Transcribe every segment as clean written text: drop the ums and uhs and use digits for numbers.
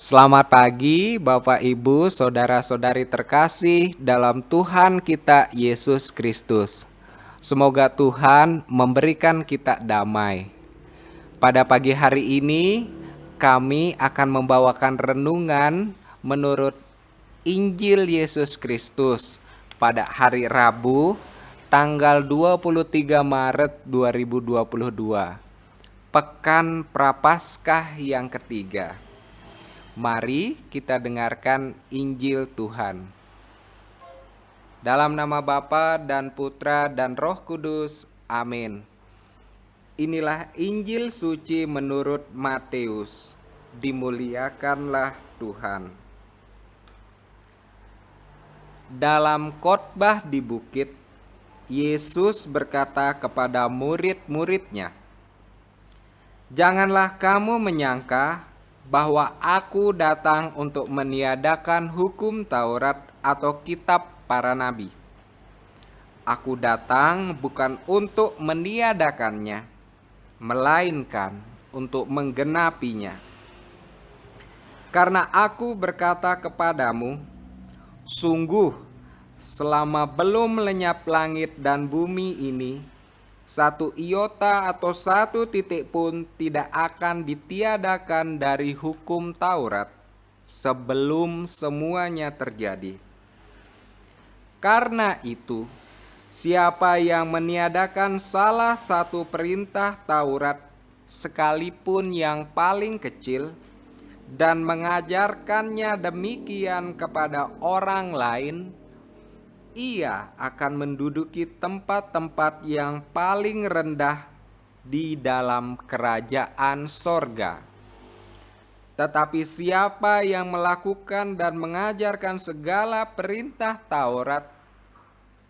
Selamat pagi, Bapak, Ibu, saudara-saudari terkasih dalam Tuhan kita Yesus Kristus. Semoga Tuhan memberikan kita damai. Pada pagi hari ini, kami akan membawakan renungan menurut Injil Yesus Kristus pada hari Rabu, tanggal 23 Maret 2022, Pekan Prapaskah yang ketiga. Mari kita dengarkan Injil Tuhan. Dalam nama Bapa dan Putra dan Roh Kudus. Amin. Inilah Injil suci menurut Matius. Dimuliakanlah Tuhan. Dalam khotbah di bukit, Yesus berkata kepada murid-muridnya, "Janganlah kamu menyangka bahwa aku datang untuk meniadakan hukum Taurat atau kitab para nabi. Aku datang bukan untuk meniadakannya, melainkan untuk menggenapinya. Karena aku berkata kepadamu, sungguh selama belum lenyap langit dan bumi ini, satu iota atau satu titik pun tidak akan ditiadakan dari hukum Taurat sebelum semuanya terjadi. Karena itu, siapa yang meniadakan salah satu perintah Taurat, sekalipun yang paling kecil, dan mengajarkannya demikian kepada orang lain, ia akan menduduki tempat-tempat yang paling rendah di dalam kerajaan sorga. Tetapi siapa yang melakukan dan mengajarkan segala perintah Taurat,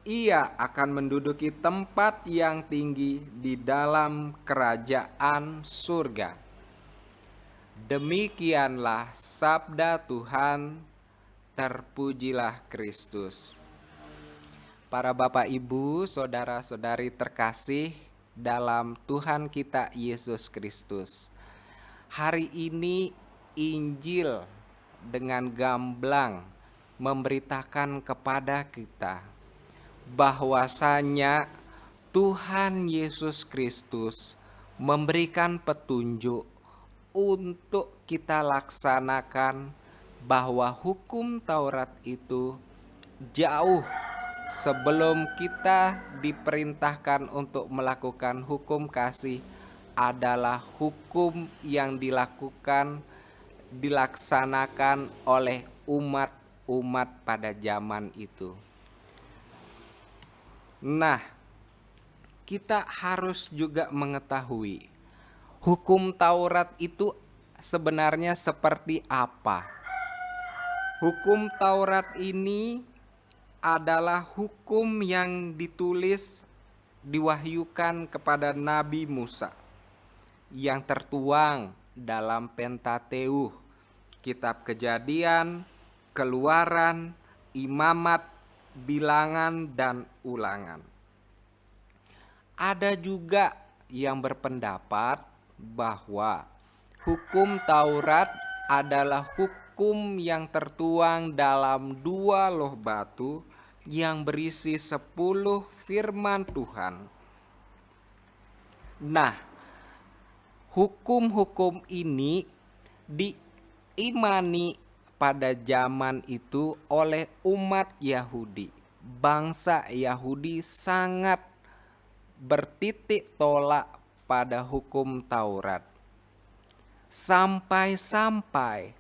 ia akan menduduki tempat yang tinggi di dalam kerajaan surga." Demikianlah sabda Tuhan, terpujilah Kristus. Para Bapak, Ibu, saudara-saudari terkasih dalam Tuhan kita Yesus Kristus. Hari ini Injil dengan gamblang memberitakan kepada kita bahwasanya Tuhan Yesus Kristus memberikan petunjuk untuk kita laksanakan bahwa hukum Taurat itu jauh sebelum kita diperintahkan untuk melakukan hukum kasih adalah hukum yang dilaksanakan oleh umat pada zaman itu. Nah, kita harus juga mengetahui hukum Taurat itu sebenarnya seperti apa. Hukum Taurat ini adalah hukum yang diwahyukan kepada Nabi Musa, yang tertuang dalam Pentateuch, kitab Kejadian, Keluaran, Imamat, Bilangan, dan Ulangan. Ada juga yang berpendapat bahwa hukum Taurat adalah hukum yang tertuang dalam 2 loh batu yang berisi 10 firman Tuhan. Nah, hukum-hukum ini diimani pada zaman itu oleh umat Yahudi. Bangsa Yahudi sangat bertitik tolak pada hukum Taurat. Sampai-sampai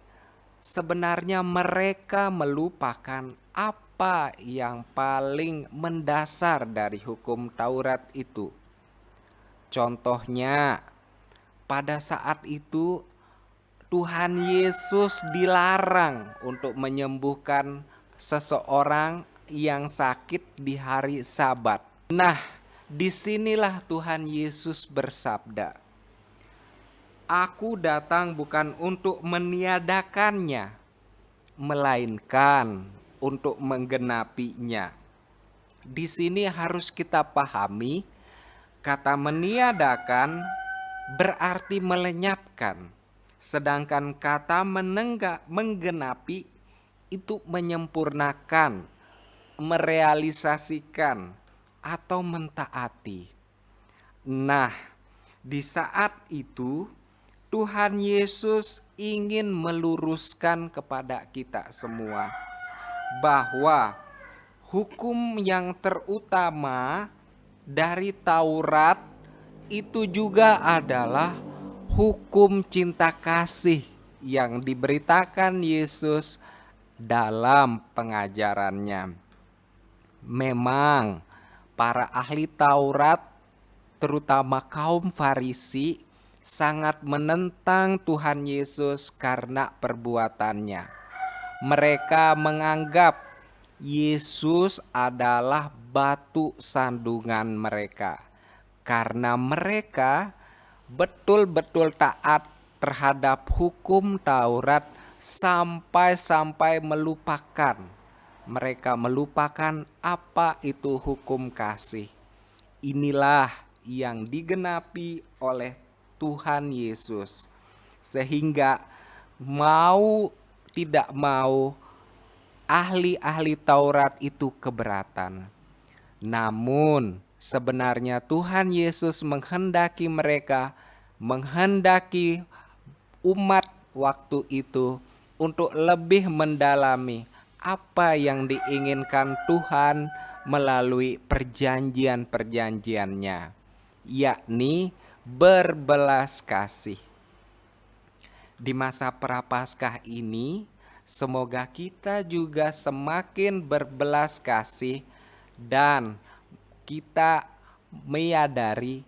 sebenarnya mereka melupakan apa yang paling mendasar dari hukum Taurat itu. Contohnya, pada saat itu Tuhan Yesus dilarang untuk menyembuhkan seseorang yang sakit di hari Sabat. Nah, disinilah Tuhan Yesus bersabda, "Aku datang bukan untuk meniadakannya, melainkan untuk menggenapinya." Di sini harus kita pahami, kata meniadakan berarti melenyapkan, Sedangkan kata menggenapi itu menyempurnakan, merealisasikan, atau mentaati. Nah, di saat itu Tuhan Yesus ingin meluruskan kepada kita semua bahwa hukum yang terutama dari Taurat itu juga adalah hukum cinta kasih yang diberitakan Yesus dalam pengajarannya. Memang para ahli Taurat, terutama kaum Farisi, sangat menentang Tuhan Yesus karena perbuatannya. Mereka menganggap Yesus adalah batu sandungan mereka, karena mereka betul-betul taat terhadap hukum Taurat sampai melupakan. Mereka melupakan apa itu hukum kasih. Inilah yang digenapi oleh Tuhan Yesus, sehingga mau tidak mau ahli-ahli Taurat itu keberatan. Namun sebenarnya Tuhan Yesus menghendaki umat waktu itu untuk lebih mendalami apa yang diinginkan Tuhan melalui perjanjian-perjanjiannya, yakni berbelas kasih. Di masa Prapaskah ini, semoga kita juga semakin berbelas kasih dan kita menyadari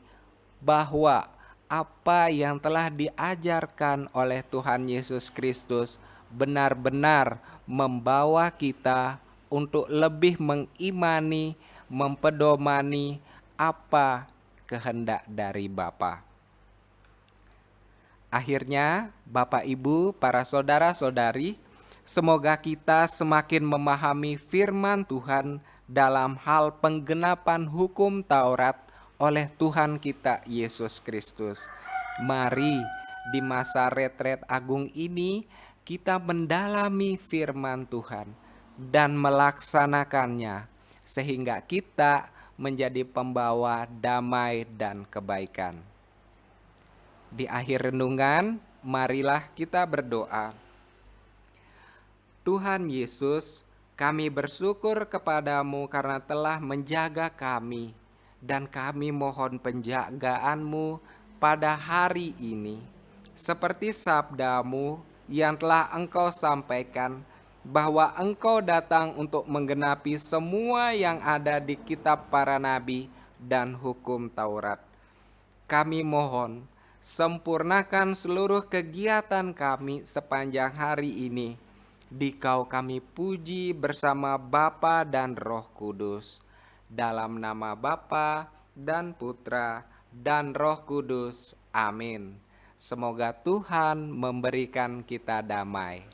bahwa apa yang telah diajarkan oleh Tuhan Yesus Kristus benar-benar membawa kita untuk lebih mengimani, mempedomani apa kehendak dari Bapa. Akhirnya, Bapak Ibu, para saudara-saudari, semoga kita semakin memahami firman Tuhan dalam hal penggenapan hukum Taurat oleh Tuhan kita Yesus Kristus. Mari di masa retret agung ini kita mendalami firman Tuhan dan melaksanakannya sehingga kita menjadi pembawa damai dan kebaikan. Di akhir renungan, marilah kita berdoa. Tuhan Yesus, kami bersyukur kepadamu karena telah menjaga kami, dan kami mohon penjagaan-Mu pada hari ini. Seperti sabda-Mu yang telah Engkau sampaikan, bahwa Engkau datang untuk menggenapi semua yang ada di kitab para nabi dan hukum Taurat. Kami mohon, sempurnakan seluruh kegiatan kami sepanjang hari ini. Dikau kami puji bersama Bapa dan Roh Kudus. Dalam nama Bapa dan Putra dan Roh Kudus. Amin. Semoga Tuhan memberikan kita damai.